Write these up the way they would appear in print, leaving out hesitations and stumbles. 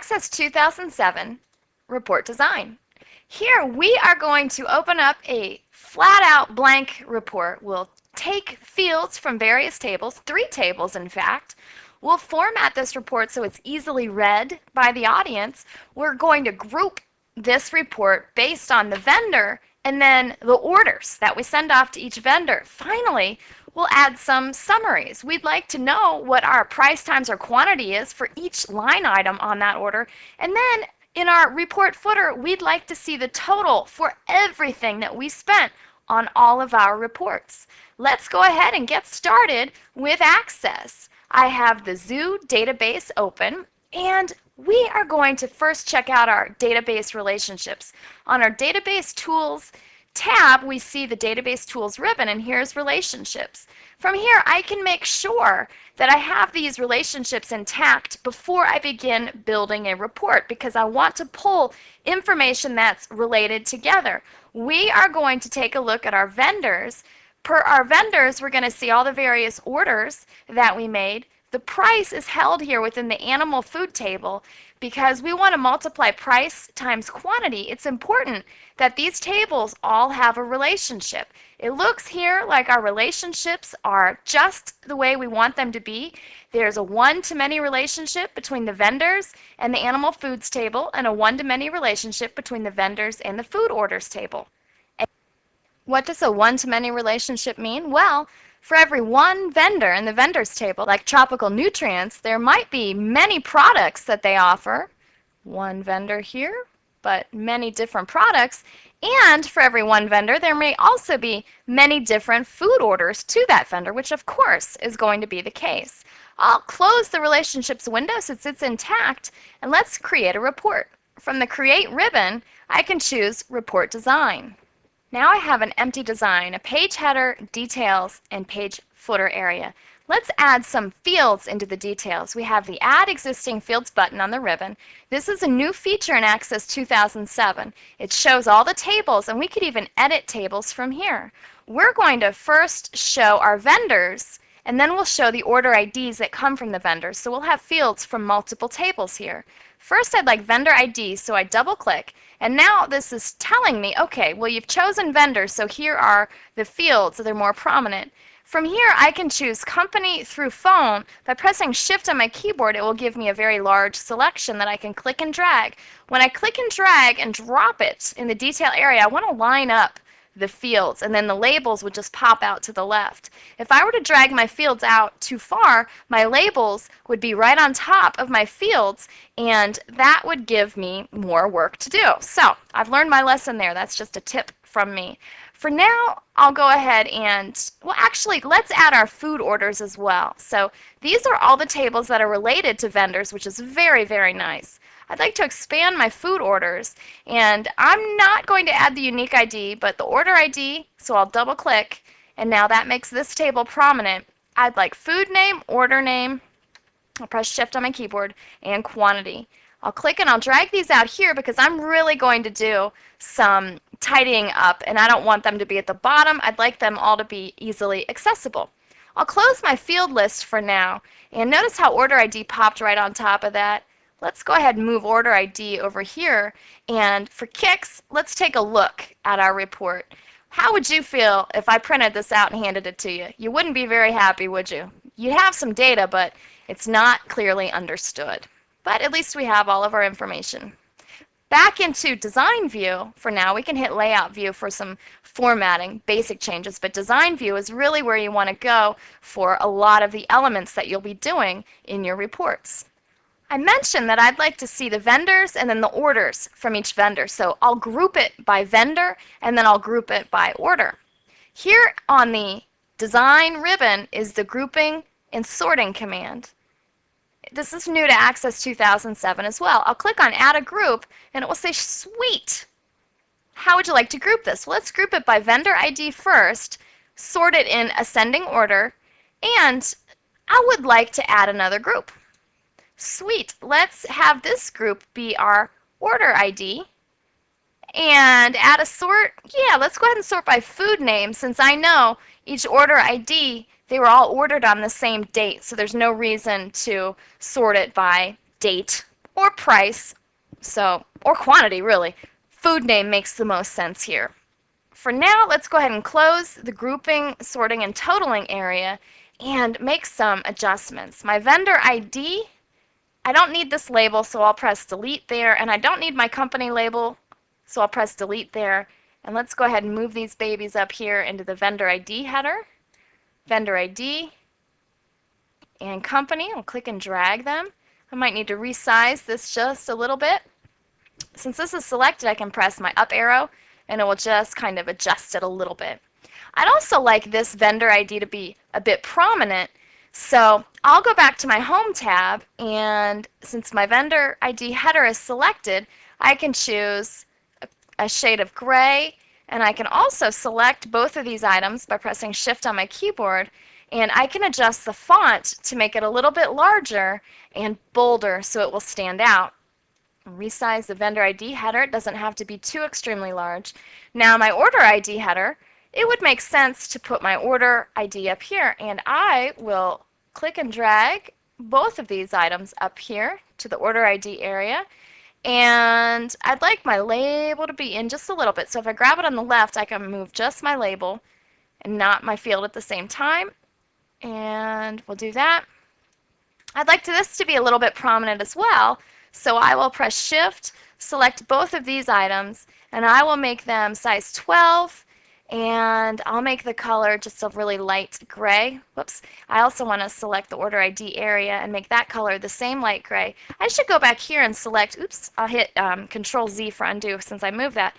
Access 2007 Report Design. Here we are going to open up a flat-out blank report. We'll take fields from various tables, 3 tables in fact. We'll format this report so it's easily read by the audience. We're going to group this report based on the vendor and then the orders that we send off to each vendor. Finally, we'll add some summaries. We'd like to know what our price times our quantity is for each line item on that order. And then in our report footer, we'd like to see the total for everything that we spent on all of our reports. Let's go ahead and get started with Access. I have the Zoo database open, and we are going to first check out our database relationships. On our Database Tools tab, we see the Database Tools ribbon, and here's Relationships. From here, I can make sure that I have these relationships intact before I begin building a report, because I want to pull information that's related together. We are going to take a look at our vendors. Per our vendors, we're going to see all the various orders that we made. The price is held here within the animal food table because we want to multiply price times quantity. It's important that these tables all have a relationship. It looks here like our relationships are just the way we want them to be. There's a one-to-many relationship between the vendors and the animal foods table, and a one-to-many relationship between the vendors and the food orders table. What does a one-to-many relationship mean? Well, for every one vendor in the vendors table, like Tropical Nutrients, there might be many products that they offer. One vendor here, but many different products. And for every one vendor, there may also be many different food orders to that vendor, which of course is going to be the case. I'll close the relationships window since it's intact, and let's create a report. From the Create ribbon, I can choose Report Design. Now I have an empty design, a page header, details, and page footer area. Let's add some fields into the details. We have the Add Existing Fields button on the ribbon. This is a new feature in Access 2007. It shows all the tables, and we could even edit tables from here. We're going to first show our vendors, and then we'll show the order IDs that come from the vendors. So we'll have fields from multiple tables here. First, I'd like vendor ID, so I double-click, and now this is telling me, okay, well, you've chosen vendors, so here are the fields that are more prominent. From here, I can choose company through phone. By pressing Shift on my keyboard, it will give me a very large selection that I can click and drag. When I click and drag and drop it in the detail area, I want to line up the fields, and then the labels would just pop out to the left. If I were to drag my fields out too far, my labels would be right on top of my fields, and that would give me more work to do. So I've learned my lesson there. That's just a tip from me. For now, I'll go ahead and, well, actually, let's add our food orders as well. So these are all the tables that are related to vendors, which is very, very nice. I'd like to expand my food orders, and I'm not going to add the unique ID, but the order ID, so I'll double click, and now that makes this table prominent. I'd like food name, order name, I'll press Shift on my keyboard, and quantity. I'll click and I'll drag these out here because I'm really going to do some tidying up, and I don't want them to be at the bottom. I'd like them all to be easily accessible. I'll close my field list for now, and notice how order ID popped right on top of that. Let's go ahead and move order ID over here, and for kicks, let's take a look at our report. How would you feel if I printed this out and handed it to you? You wouldn't be very happy, would you? You'd have some data, but it's not clearly understood. But at least we have all of our information. Back into Design View, for now, we can hit Layout View for some formatting, basic changes, but Design View is really where you want to go for a lot of the elements that you'll be doing in your reports. I mentioned that I'd like to see the vendors and then the orders from each vendor. So I'll group it by vendor, and then I'll group it by order. Here on the Design ribbon is the Grouping and Sorting command. This is new to Access 2007 as well. I'll click on Add a Group, and it will say, sweet. How would you like to group this? Well, let's group it by vendor ID first, sort it in ascending order, and I would like to add another group. Sweet. Let's have this group be our order ID and add a sort. Yeah, let's go ahead and sort by food name, since I know each order ID, they were all ordered on the same date, so there's no reason to sort it by date or price, so, or quantity really. Food name makes the most sense here. For now, let's go ahead and close the grouping, sorting, and totaling area and make some adjustments. My vendor ID, I don't need this label, so I'll press delete there, and I don't need my company label, so I'll press delete there. And let's go ahead and move these babies up here into the vendor ID header. Vendor ID and company, I'll click and drag them. I might need to resize this just a little bit. Since this is selected, I can press my up arrow and it will just kind of adjust it a little bit. I'd also like this vendor ID to be a bit prominent, so I'll go back to my Home tab, and since my vendor ID header is selected, I can choose a shade of gray, and I can also select both of these items by pressing Shift on my keyboard, and I can adjust the font to make it a little bit larger and bolder so it will stand out. Resize the vendor ID header. It doesn't have to be too extremely large. Now my order ID header, it would make sense to put my order ID up here, and I will click and drag both of these items up here to the order ID area, and I'd like my label to be in just a little bit. So if I grab it on the left, I can move just my label and not my field at the same time, and we'll do that. I'd like this to be a little bit prominent as well, so I will press Shift, select both of these items, and I will make them size 12, and I'll make the color just a really light gray. Whoops. I also want to select the order ID area and make that color the same light gray. I should go back here and select, oops, I'll hit Control Z for undo since I moved that.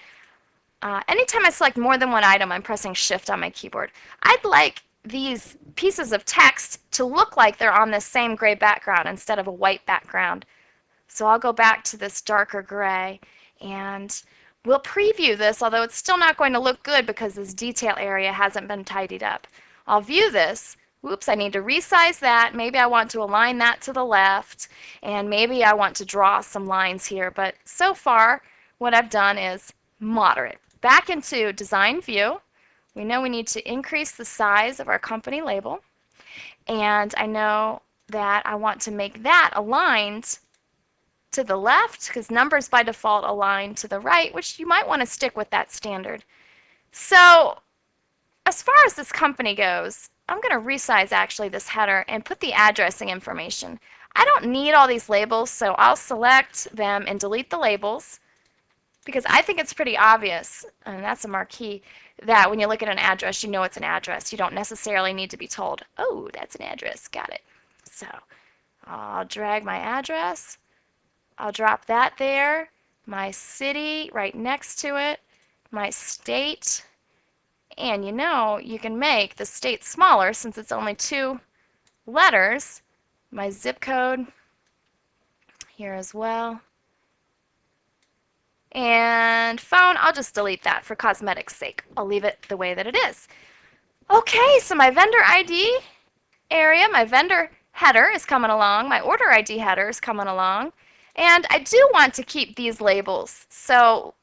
Anytime I select more than one item, I'm pressing Shift on my keyboard. I'd like these pieces of text to look like they're on this same gray background instead of a white background. So I'll go back to this darker gray, and we'll preview this, although it's still not going to look good because this detail area hasn't been tidied up. I'll view this. Whoops, I need to resize that. Maybe I want to align that to the left, and maybe I want to draw some lines here. But so far, what I've done is moderate. Back into Design View. We know we need to increase the size of our company label, and I know that I want to make that aligned to the left because numbers by default align to the right, which you might want to stick with that standard. So as far as this company goes, I'm going to resize actually this header and put the addressing information. I don't need all these labels, so I'll select them and delete the labels because I think it's pretty obvious, and that's a marquee, that when you look at an address, you know it's an address. You don't necessarily need to be told, oh, that's an address, got it. So I'll drag my address. I'll drop that there, my city right next to it, my state, and you know you can make the state smaller since it's only 2 letters, my zip code here as well, and phone, I'll just delete that for cosmetics sake. I'll leave it the way that it is. Okay, so my vendor ID area, my vendor header is coming along, my order ID header is coming along. And I do want to keep these labels. So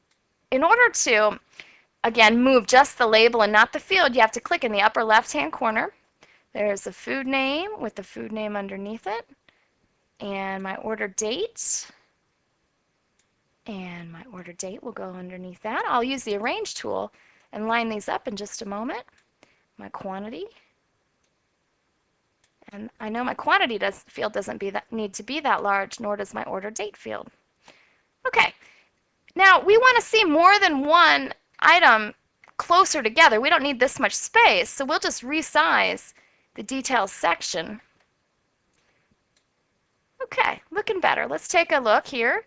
in order to, again, move just the label and not the field, you have to click in the upper left-hand corner. There's the food name with the food name underneath it, and my order date. And my order date will go underneath that. I'll use the Arrange tool and line these up in just a moment. My quantity. And I know my quantity field doesn't need to be that large, nor does my order date field. Okay, now we want to see more than one item closer together. We don't need this much space, so we'll just resize the details section. Okay, looking better. Let's take a look here.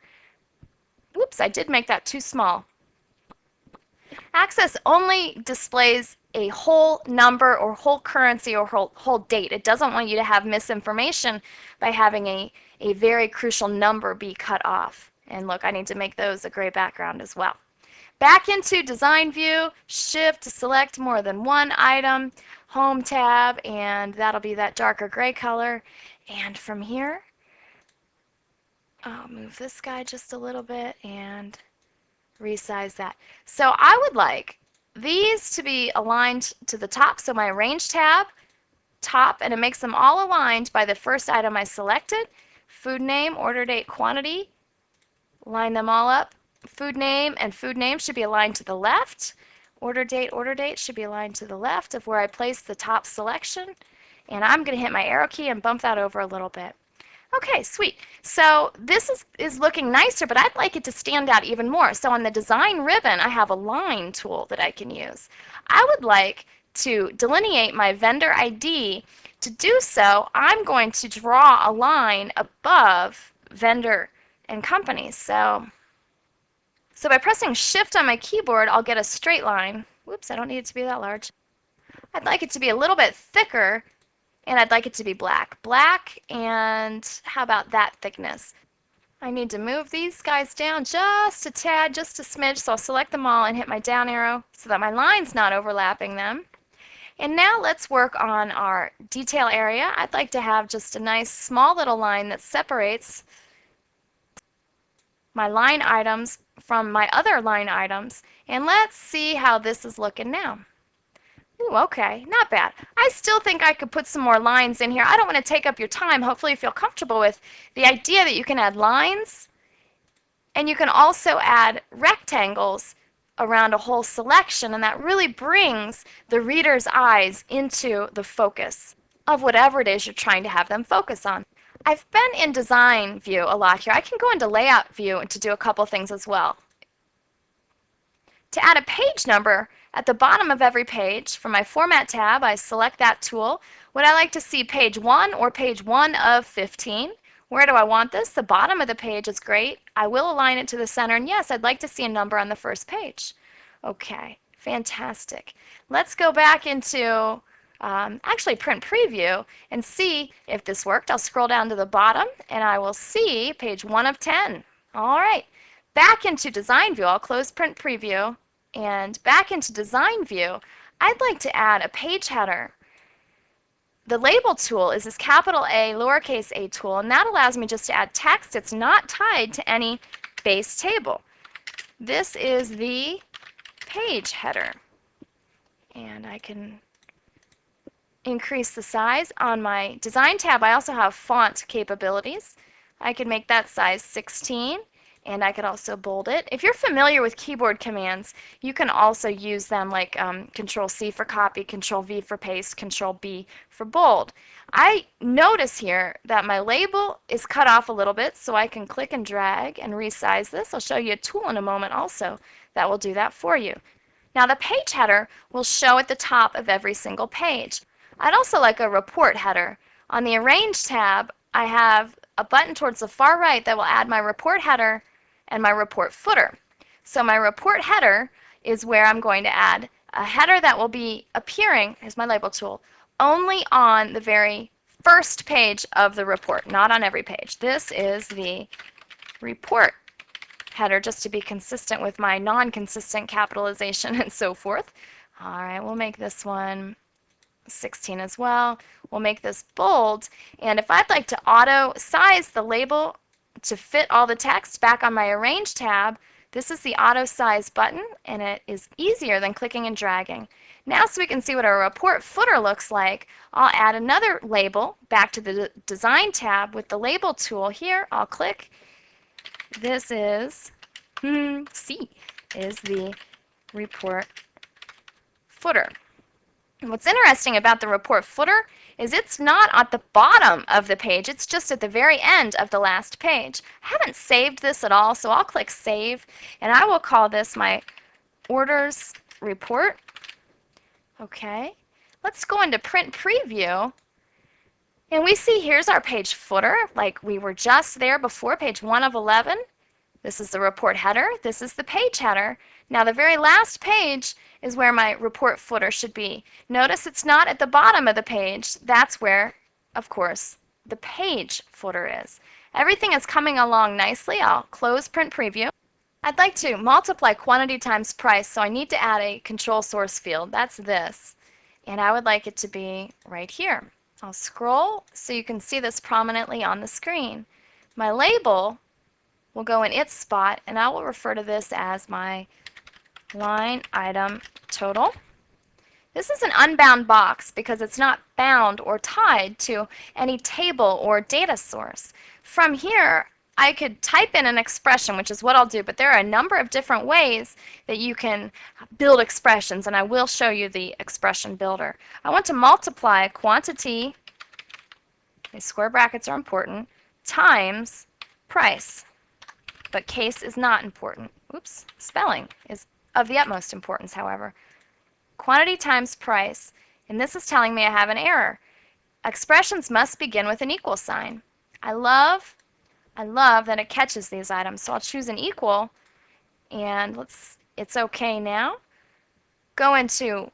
Whoops, I did make that too small. Access only displays a whole number or whole currency or whole date. It doesn't want you to have misinformation by having a very crucial number be cut off. And look, I need to make those a gray background as well. Back into Design View, Shift to select more than one item, Home tab, and that'll be that darker gray color. And from here, I'll move this guy just a little bit and resize that. So I would like these to be aligned to the top, so my Arrange tab, top, and it makes them all aligned by the first item I selected, food name, order date, quantity, Line them all up. Food name and food name should be aligned to the left. Order date should be aligned to the left of where I placed the top selection. And I'm going to hit my arrow key and bump that over a little bit. Okay, sweet. So this is looking nicer, but I'd like it to stand out even more. So on the design ribbon, I have a line tool that I can use. I would like to delineate my vendor ID. To do so, I'm going to draw a line above vendor and company. So by pressing Shift on my keyboard, I'll get a straight line. Whoops, I don't need it to be that large. I'd like it to be a little bit thicker, and I'd like it to be black. Black, and how about that thickness? I need to move these guys down just a tad, just a smidge, so I'll select them all and hit my down arrow so that my line's not overlapping them. And now let's work on our detail area. I'd like to have just a nice small little line that separates my line items from my other line items. And let's see how this is looking now. Ooh, okay, not bad. I still think I could put some more lines in here. I don't want to take up your time. Hopefully you feel comfortable with the idea that you can add lines and you can also add rectangles around a whole selection, and that really brings the reader's eyes into the focus of whatever it is you're trying to have them focus on. I've been in design view a lot here. I can go into layout view to do a couple things as well. To add a page number at the bottom of every page, from my Format tab, I select that tool. Would I like to see page 1 or page 1 of 15? Where do I want this? The bottom of the page is great. I will align it to the center, and yes, I'd like to see a number on the first page. Okay, fantastic. Let's go back into actually print preview and see if this worked. I'll scroll down to the bottom, and I will see page 1 of 10. All right, back into design view. I'll close print preview. And back into design view, I'd like to add a page header. The label tool is this capital A, lowercase a tool, and that allows me just to add text. It's not tied to any base table. This is the page header. And I can increase the size. On my design tab, I also have font capabilities. I can make that size 16. And I could also bold it. If you're familiar with keyboard commands, you can also use them like Control C for copy, Control V for paste, Control B for bold. I notice here that my label is cut off a little bit, so I can click and drag and resize this. I'll show you a tool in a moment also that will do that for you. Now the page header will show at the top of every single page. I'd also like a report header. On the Arrange tab, I have a button towards the far right that will add my report header and my report footer. So my report header is where I'm going to add a header that will be appearing, here's my label tool, only on the very first page of the report, not on every page. This is the report header, just to be consistent with my non-consistent capitalization and so forth. All right, we'll make this one 16 as well. We'll make this bold, and if I'd like to auto size the label to fit all the text back on my Arrange tab, this is the auto size button, and it is easier than clicking and dragging. Now, so we can see what our report footer looks like, I'll add another label back to the design tab with the label tool here. I'll click. This is C is the report footer. And what's interesting about the report footer is it's not at the bottom of the page, it's just at the very end of the last page. I haven't saved this at all, so I'll click Save, and I will call this my Orders Report. Okay, let's go into Print Preview, and we see here's our page footer, like we were just there before, page 1 of 11. This is the report header, this is the page header. Now the very last page is where my report footer should be. Notice it's not at the bottom of the page. That's where, of course, the page footer is. Everything is coming along nicely. I'll close print preview. I'd like to multiply quantity times price, so I need to add a control source field. That's this. And I would like it to be right here. I'll scroll so you can see this prominently on the screen. My label will go in its spot, and I will refer to this as my line item total. This is an unbound box because it's not bound or tied to any table or data source. From here, I could type in an expression, which is what I'll do, but there are a number of different ways that you can build expressions, and I will show you the expression builder. I want to multiply quantity, these square brackets are important, times price, but case is not important. Oops, spelling is of the utmost importance, however. Quantity times price, and this is telling me I have an error. Expressions must begin with an equal sign. I love that it catches these items. So I'll choose an equal, and it's okay now. Go into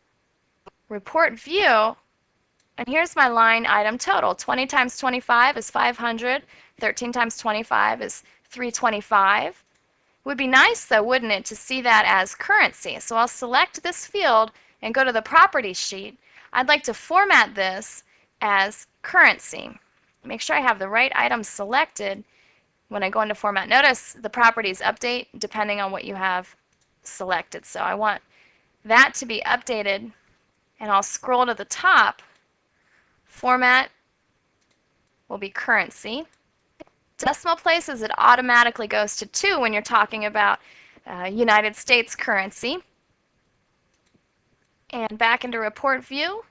report view, and here's my line item total. 20 times 25 is 500. 13 times 25 is 325. Would be nice though, wouldn't it, to see that as currency. So I'll select this field and go to the properties sheet. I'd like to format this as currency. Make sure I have the right item selected. When I go into format, notice the properties update depending on what you have selected. So I want that to be updated, and I'll scroll to the top. Format will be currency. Decimal places, it automatically goes to 2 when you're talking about United States currency. And back into report view.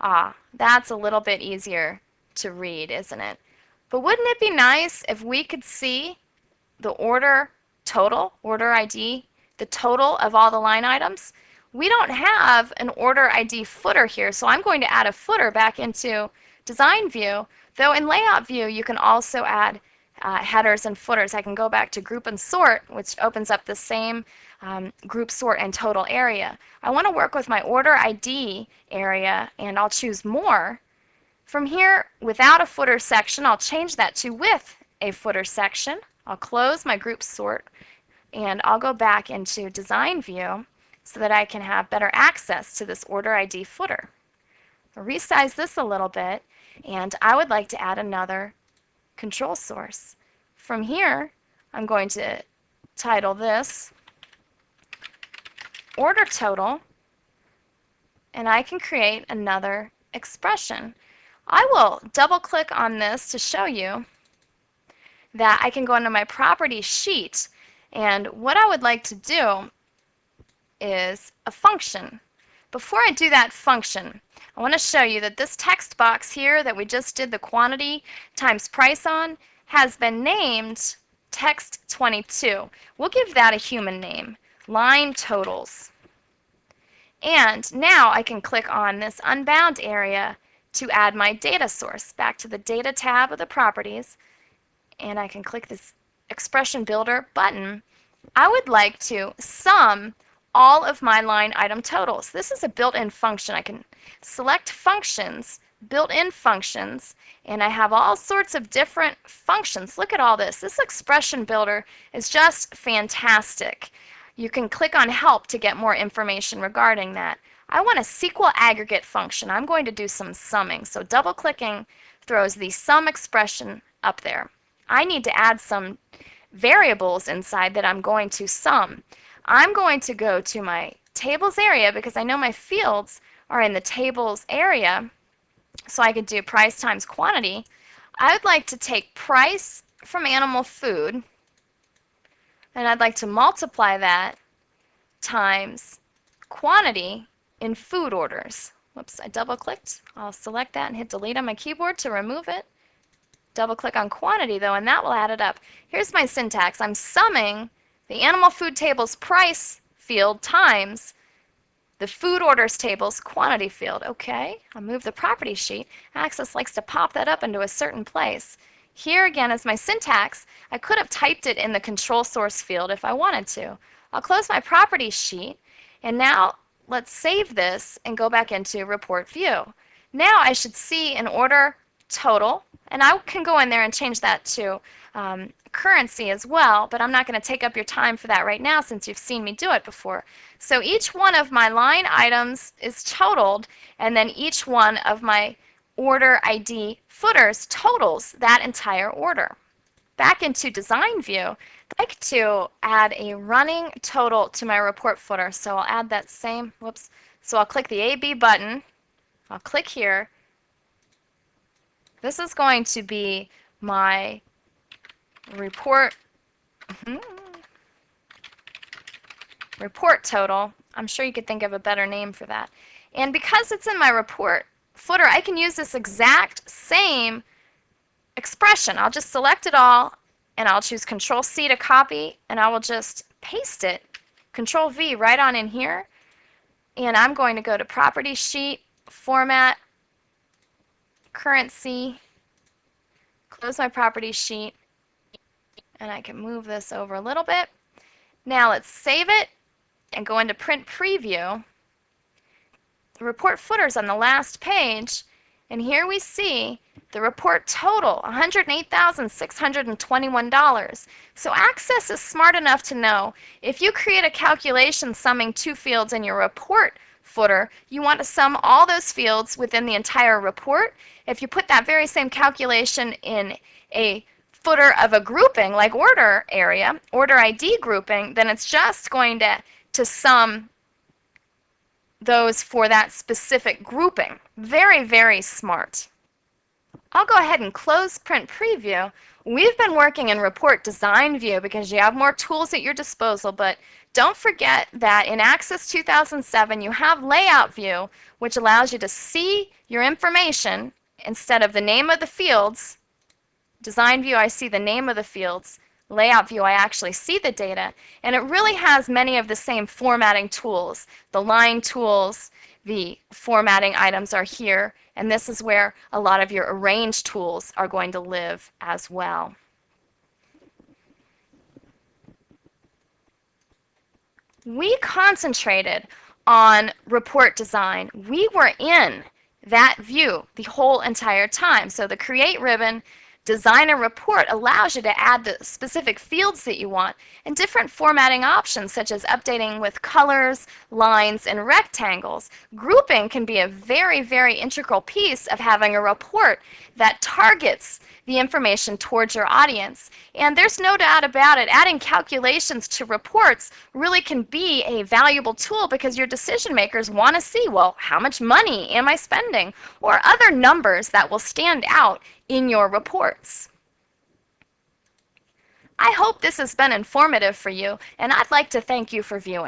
That's a little bit easier to read, isn't it? But wouldn't it be nice if we could see the order total, order ID, the total of all the line items? We don't have an order ID footer here, so I'm going to add a footer back into design view, though in layout view you can also add headers and footers. I can go back to group and sort, which opens up the same group, sort, and total area. I want to work with my order ID area, and I'll choose more. From here, without a footer section, I'll change that to with a footer section. I'll close my group sort, and I'll go back into design view so that I can have better access to this order ID footer. I'll resize this a little bit, and I would like to add another control source. From here, I'm going to title this order total, and I can create another expression. I will double click on this to show you that I can go into my properties sheet, and what I would like to do is a function. Before I do that function, I want to show you that this text box here that we just did the quantity times price on has been named text22. We'll give that a human name, line totals. And now I can click on this unbound area to add my data source. Back to the data tab of the properties, and I can click this expression builder button. I would like to sum all of my line item totals. This is a built-in function. I can select functions, built-in functions, and I have all sorts of different functions. Look at all this. This expression builder is just fantastic. You can click on help to get more information regarding that. I want a SQL aggregate function. I'm going to do some summing. So double clicking throws the sum expression up there. I need to add some variables inside that I'm going to sum. I'm going to go to my tables area because I know my fields are in the tables area, so I could do price times quantity. I would like to take price from animal food, and I'd like to multiply that times quantity in food orders. Whoops, I double clicked. I'll select that and hit delete on my keyboard to remove it. Double click on quantity though, and that will add it up. Here's my syntax. I'm summing the animal food table's price field times the food orders table's quantity field. Okay, I'll move the property sheet. Access likes to pop that up into a certain place. Here again is my syntax. I could have typed it in the control source field if I wanted to. I'll close my properties sheet, and now let's save this and go back into report view. Now I should see an order total, and I can go in there and change that to currency as well, but I'm not going to take up your time for that right now since you've seen me do it before. So each one of my line items is totaled, and then each one of my order ID footers totals that entire order. Back into design view, I'd like to add a running total to my report footer, so I'll add that same, whoops, so I'll click the AB button, I'll click here. This is going to be my report, report total. I'm sure you could think of a better name for that. And because it's in my report footer, I can use this exact same expression. I'll just select it all and I'll choose Control C to copy and I will just paste it, Control V right on in here. And I'm going to go to Property Sheet, Format, Currency, close my property sheet, and I can move this over a little bit. Now let's save it and go into Print Preview. The report footer's on the last page, and here we see the report total, $108,621. So Access is smart enough to know if you create a calculation summing two fields in your report footer, you want to sum all those fields within the entire report. If you put that very same calculation in a footer of a grouping like order area, order ID grouping, then it's just going to sum those for that specific grouping. Very, very smart. I'll go ahead and close Print Preview. We've been working in Report Design View because you have more tools at your disposal, but don't forget that in Access 2007 you have Layout View, which allows you to see your information instead of the name of the fields. Design View, I see the name of the fields. Layout View, I actually see the data, and it really has many of the same formatting tools. The line tools, the formatting items are here, and this is where a lot of your arrange tools are going to live as well. We concentrated on report design. We were in that view the whole entire time. So the Create ribbon, Design a Report allows you to add the specific fields that you want and different formatting options such as updating with colors, lines, and rectangles. Grouping can be a very, very integral piece of having a report that targets the information towards your audience. And there's no doubt about it, adding calculations to reports really can be a valuable tool because your decision makers want to see, well, how much money am I spending? Or other numbers that will stand out in your reports. I hope this has been informative for you, and I'd like to thank you for viewing.